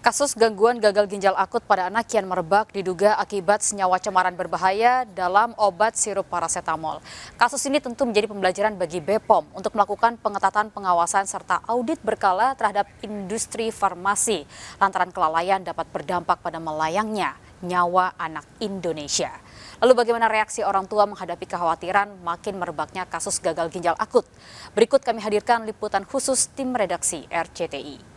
Kasus gangguan gagal ginjal akut pada anak kian merebak diduga akibat senyawa cemaran berbahaya dalam obat sirup parasetamol. Kasus ini tentu menjadi pembelajaran bagi BPOM untuk melakukan pengetatan pengawasan serta audit berkala terhadap industri farmasi. Lantaran kelalaian dapat berdampak pada melayangnya nyawa anak Indonesia. Lalu bagaimana reaksi orang tua menghadapi kekhawatiran makin merebaknya kasus gagal ginjal akut? Berikut kami hadirkan liputan khusus tim redaksi RCTI.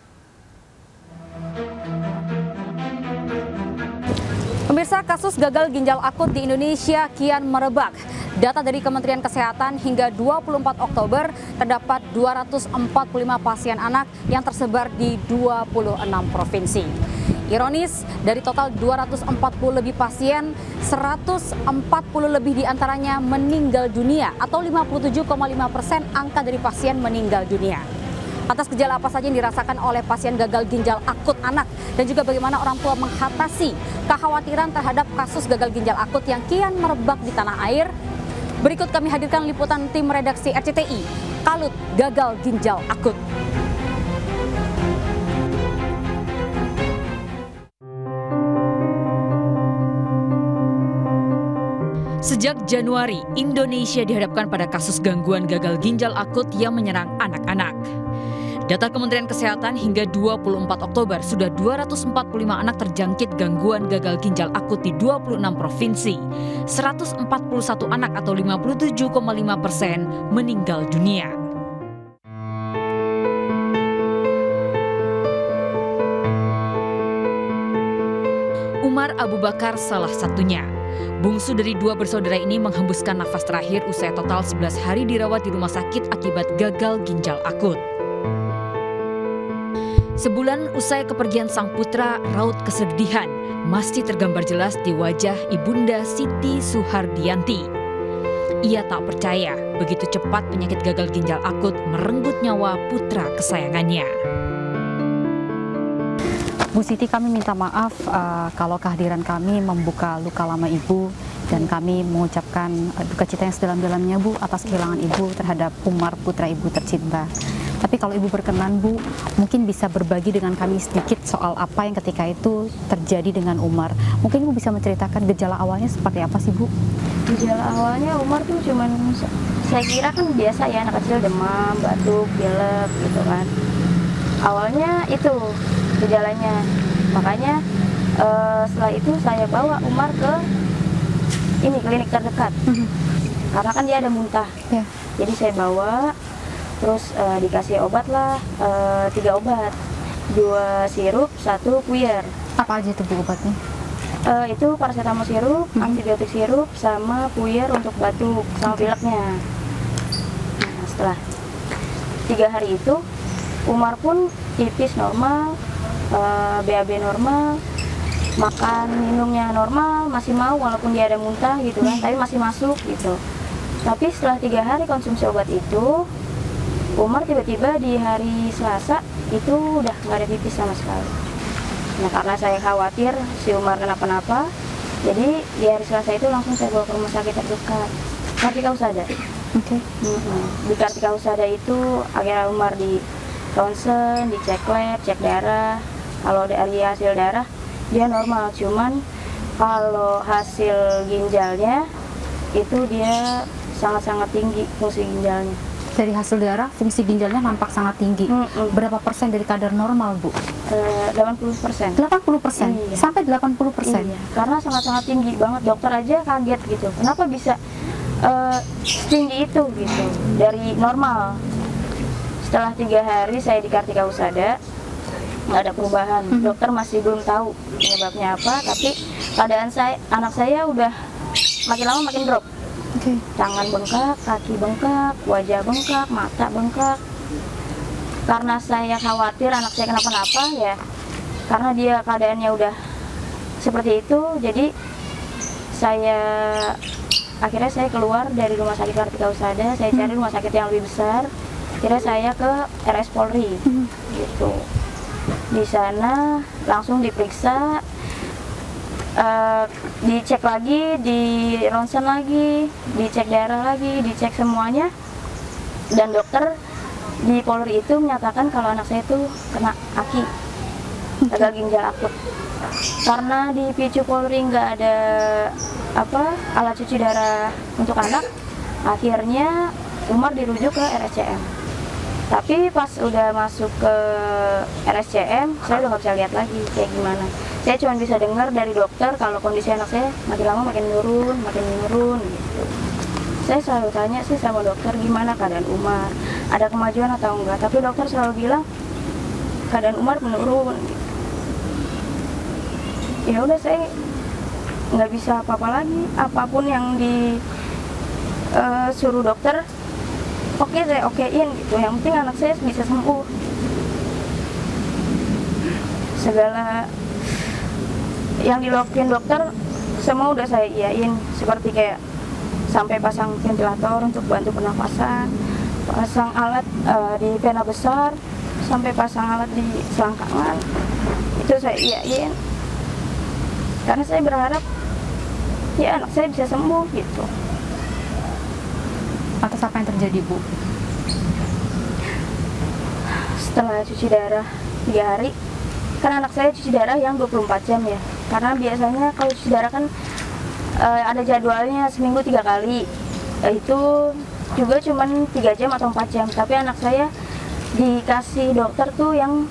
Pemirsa, kasus gagal ginjal akut di Indonesia kian merebak. Data dari Kementerian Kesehatan hingga 24 Oktober terdapat 245 pasien anak yang tersebar di 26 provinsi. Ironis, dari total 240 lebih pasien, 140 lebih diantaranya meninggal dunia atau 57,5% angka dari pasien meninggal dunia. Atas gejala apa saja yang dirasakan oleh pasien gagal ginjal akut anak dan juga bagaimana orang tua mengatasi kekhawatiran terhadap kasus gagal ginjal akut yang kian merebak di tanah air. Berikut kami hadirkan liputan tim redaksi RCTI, Kalut Gagal Ginjal Akut. Sejak Januari, Indonesia dihadapkan pada kasus gangguan gagal ginjal akut yang menyerang anak-anak. Data Kementerian Kesehatan hingga 24 Oktober sudah 245 anak terjangkit gangguan gagal ginjal akut di 26 provinsi. 141 anak atau 57,5% meninggal dunia. Umar Abu Bakar salah satunya. Bungsu dari dua bersaudara ini menghembuskan nafas terakhir usai total 11 hari dirawat di rumah sakit akibat gagal ginjal akut. Sebulan usai kepergian sang putra, raut kesedihan masih tergambar jelas di wajah Ibunda Siti Suhardianti. Ia tak percaya begitu cepat penyakit gagal ginjal akut merenggut nyawa putra kesayangannya. Bu Siti, kami minta maaf kalau kehadiran kami membuka luka lama Ibu dan kami mengucapkan duka cita yang sedalam-dalamnya Bu atas kehilangan Ibu terhadap Umar putra Ibu tercinta. Tapi kalau Ibu berkenan Bu, mungkin bisa berbagi dengan kami sedikit soal apa yang ketika itu terjadi dengan Umar. Mungkin Ibu bisa menceritakan gejala awalnya seperti apa sih Bu? Gejala awalnya Umar tuh cuman, saya kira kan biasa ya anak kecil demam, batuk, pilek gitu kan. Awalnya itu gejalanya, makanya setelah itu saya bawa Umar ke klinik terdekat. Karena kan dia ada muntah, jadi saya bawa. Terus dikasih obat lah, 3 obat, 2 sirup, 1 puyer. Apa aja itu Bu obatnya? Itu parasetamol sirup, antibiotik sirup, sama puyer untuk batuk sama pileknya. Nah, setelah 3 hari itu, Umar pun tipis normal, BAB normal, makan minumnya normal, masih mau walaupun dia ada muntah gitu kan, tapi masih masuk gitu. Tapi setelah 3 hari konsumsi obat itu, Umar tiba-tiba di hari Selasa itu udah nggak ada pipis sama sekali. Nah, karena saya khawatir si Umar kenapa-napa, jadi di hari Selasa itu langsung saya bawa ke rumah sakit terdekat, Kartika Husada. Di Kartika Husada itu akhirnya Umar di ronsen, dicek lab, cek darah. Kalau dari hasil darah dia normal, cuman kalau hasil ginjalnya itu dia sangat-sangat tinggi fungsi ginjalnya. Dari hasil darah, fungsi ginjalnya nampak sangat tinggi. Berapa persen dari kadar normal, Bu? 80%. 80%? Iya. Sampai 80%? Iya, karena sangat-sangat tinggi banget. Dokter aja kaget gitu. Kenapa bisa tinggi itu gitu, dari normal. Setelah 3 hari saya di Kartika Husada, nggak ada perubahan. Dokter masih belum tahu penyebabnya apa, tapi keadaan anak saya udah makin lama makin drop. Tangan bengkak, kaki bengkak, wajah bengkak, mata bengkak. Karena saya khawatir anak saya kenapa-napa ya, karena dia keadaannya udah seperti itu, jadi akhirnya saya keluar dari rumah sakit Kartika Husada, saya cari rumah sakit yang lebih besar. Akhirnya saya ke RS Polri gitu. Di sana langsung diperiksa, dicek lagi, di ronsen lagi, dicek darah lagi, dicek semuanya. Dan dokter di Polri itu menyatakan kalau anak saya itu kena aki. gagal ginjal akut. Karena di Picu Polri nggak ada alat cuci darah untuk anak, akhirnya Umar dirujuk ke RSCM. Tapi pas udah masuk ke RSCM, saya udah nggak bisa lihat lagi kayak gimana. Saya cuma bisa dengar dari dokter kalau kondisi anak saya makin lama makin menurun gitu. Saya selalu tanya sih sama dokter gimana keadaan Umar, ada kemajuan atau enggak. Tapi dokter selalu bilang keadaan Umar menurun. Gitu. Ya udah saya nggak bisa apa-apa lagi. Apapun yang disuruh dokter, oke saya okein gitu. Yang penting anak saya bisa sembuh. Segala yang dilakuin dokter semua udah saya iyain, seperti kayak sampai pasang ventilator untuk bantu pernafasan, pasang alat di vena besar, sampai pasang alat di selangkangan, itu saya iyain karena saya berharap ya anak saya bisa sembuh gitu. Atas apa yang terjadi, Bu? Setelah cuci darah 3 hari, kan anak saya cuci darah yang 24 jam ya, karena biasanya kalau cuci darah kan ada jadwalnya seminggu 3 kali, itu juga cuma 3 jam atau 4 jam. Tapi anak saya dikasih dokter tuh yang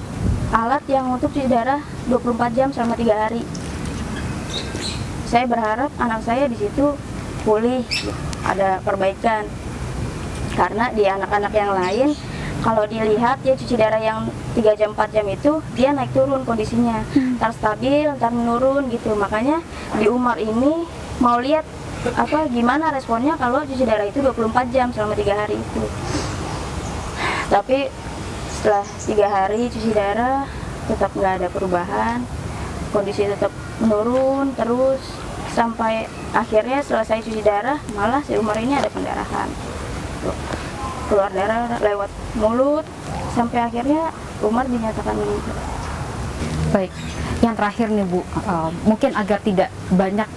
alat yang untuk cuci darah 24 jam selama 3 hari. Saya berharap anak saya di situ pulih, ada perbaikan. Karena di anak-anak yang lain kalau dilihat ya cuci darah yang 3 jam 4 jam itu dia naik turun kondisinya, ntar stabil, ntar menurun gitu. Makanya di Umar ini mau lihat gimana responnya kalau cuci darah itu 24 jam selama 3 hari itu. Tapi setelah 3 hari cuci darah tetap nggak ada perubahan, kondisi tetap menurun terus sampai akhirnya selesai cuci darah malah si Umar ini ada pendarahan. Keluar darah lewat mulut sampai akhirnya Umar dinyatakan meninggal. Baik, yang terakhir nih Bu, mungkin agar tidak banyak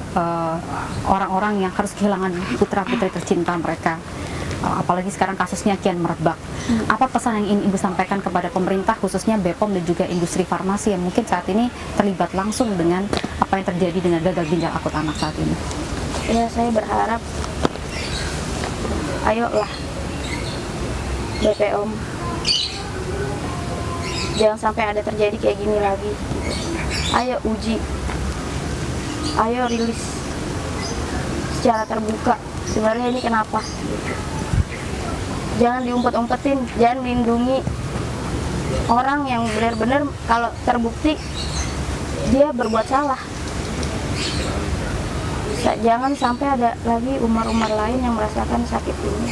orang-orang yang harus kehilangan putra-putri tercinta mereka, apalagi sekarang kasusnya kian merebak. Apa pesan yang ingin Ibu sampaikan kepada pemerintah, khususnya BPOM dan juga industri farmasi yang mungkin saat ini terlibat langsung dengan apa yang terjadi dengan gagal ginjal akut anak saat ini? Ya, saya berharap ayolah BPOM, jangan sampai ada terjadi kayak gini lagi. Ayo uji, ayo rilis secara terbuka sebenarnya ini kenapa. Jangan diumpet-umpetin, jangan melindungi orang yang benar-benar kalau terbukti dia berbuat salah. Jangan sampai ada lagi Umar-Umar lain yang merasakan sakit ini.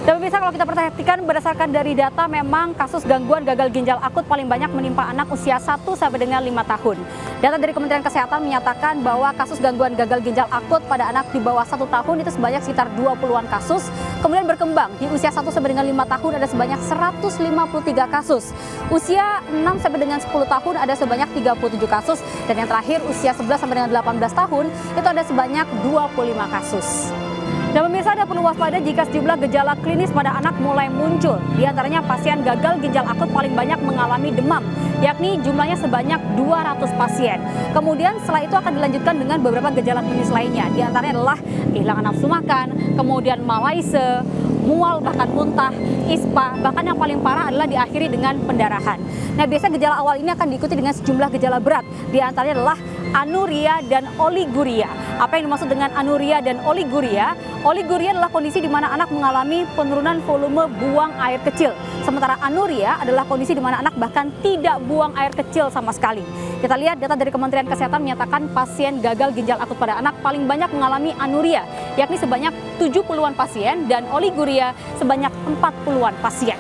Dan pemirsa, kalau kita perhatikan berdasarkan dari data, memang kasus gangguan gagal ginjal akut paling banyak menimpa anak usia 1 sampai dengan 5 tahun. Data dari Kementerian Kesehatan menyatakan bahwa kasus gangguan gagal ginjal akut pada anak di bawah 1 tahun itu sebanyak sekitar 20-an kasus. Kemudian berkembang di usia 1 sampai dengan 5 tahun ada sebanyak 153 kasus. Usia 6 sampai dengan 10 tahun ada sebanyak 37 kasus. Dan yang terakhir usia 11 sampai dengan 18 tahun itu ada sebanyak 25 kasus. Dan pemirsa, ada perlu waspada jika sejumlah gejala klinis pada anak mulai muncul. Di antaranya pasien gagal ginjal akut paling banyak mengalami demam, yakni jumlahnya sebanyak 200 pasien. Kemudian setelah itu akan dilanjutkan dengan beberapa gejala klinis lainnya. Di antaranya adalah kehilangan nafsu makan, kemudian malaise, mual bahkan muntah, ispa, bahkan yang paling parah adalah diakhiri dengan pendarahan. Nah, biasanya gejala awal ini akan diikuti dengan sejumlah gejala berat. Di antaranya adalah anuria dan oliguria. Apa yang dimaksud dengan anuria dan oliguria? Oliguria adalah kondisi di mana anak mengalami penurunan volume buang air kecil. Sementara anuria adalah kondisi di mana anak bahkan tidak buang air kecil sama sekali. Kita lihat data dari Kementerian Kesehatan menyatakan pasien gagal ginjal akut pada anak paling banyak mengalami anuria, yakni sebanyak 70-an pasien, dan oliguria sebanyak 40-an pasien.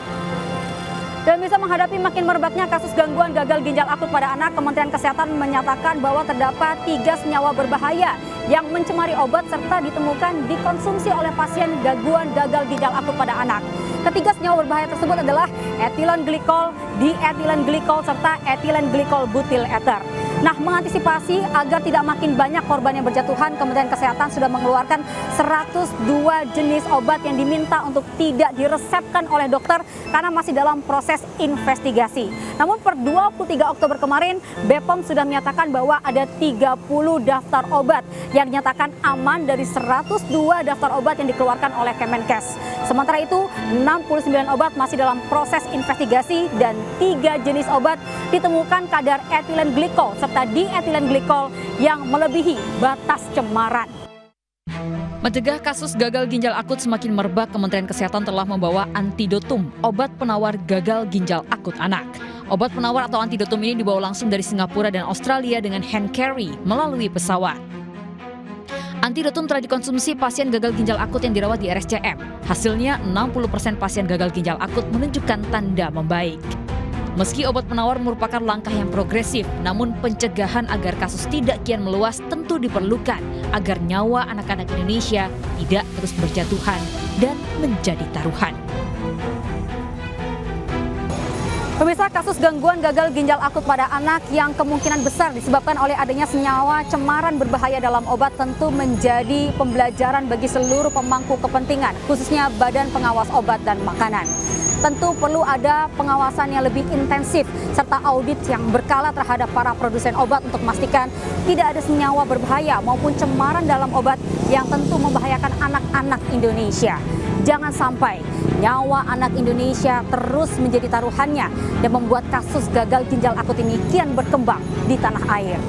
Dan bisa menghadapi makin merebaknya kasus gangguan gagal ginjal akut pada anak, Kementerian Kesehatan menyatakan bahwa terdapat 3 senyawa berbahaya yang mencemari obat serta ditemukan dikonsumsi oleh pasien gangguan gagal ginjal akut pada anak. Ketiga senyawa berbahaya tersebut adalah etilen glikol, dietilen glikol, serta etilen glikol butyl ether. Nah, mengantisipasi agar tidak makin banyak korban yang berjatuhan, Kementerian Kesehatan sudah mengeluarkan 102 jenis obat yang diminta untuk tidak diresepkan oleh dokter karena masih dalam proses investigasi. Namun per 23 Oktober kemarin, BPOM sudah menyatakan bahwa ada 30 daftar obat yang dinyatakan aman dari 102 daftar obat yang dikeluarkan oleh Kemenkes. Sementara itu, 69 obat masih dalam proses investigasi dan 3 jenis obat ditemukan kadar etilen glikol serta dietilen glikol yang melebihi batas cemaran. Mencegah kasus gagal ginjal akut semakin merebak, Kementerian Kesehatan telah membawa antidotum, obat penawar gagal ginjal akut anak. Obat penawar atau antidotum ini dibawa langsung dari Singapura dan Australia dengan hand carry melalui pesawat. Antidotum telah dikonsumsi pasien gagal ginjal akut yang dirawat di RSCM. Hasilnya 60% pasien gagal ginjal akut menunjukkan tanda membaik. Meski obat penawar merupakan langkah yang progresif, namun pencegahan agar kasus tidak kian meluas tentu diperlukan agar nyawa anak-anak Indonesia tidak terus berjatuhan dan menjadi taruhan. Pemirsa, kasus gangguan gagal ginjal akut pada anak yang kemungkinan besar disebabkan oleh adanya senyawa cemaran berbahaya dalam obat tentu menjadi pembelajaran bagi seluruh pemangku kepentingan, khususnya Badan Pengawas Obat dan Makanan. Tentu perlu ada pengawasan yang lebih intensif serta audit yang berkala terhadap para produsen obat untuk memastikan tidak ada senyawa berbahaya maupun cemaran dalam obat yang tentu membahayakan anak-anak Indonesia. Jangan sampai nyawa anak Indonesia terus menjadi taruhannya dan membuat kasus gagal ginjal akut ini kian berkembang di tanah air.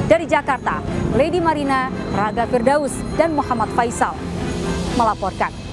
Dari Jakarta, Lady Marina, Raga Firdaus, dan Muhammad Faisal melaporkan.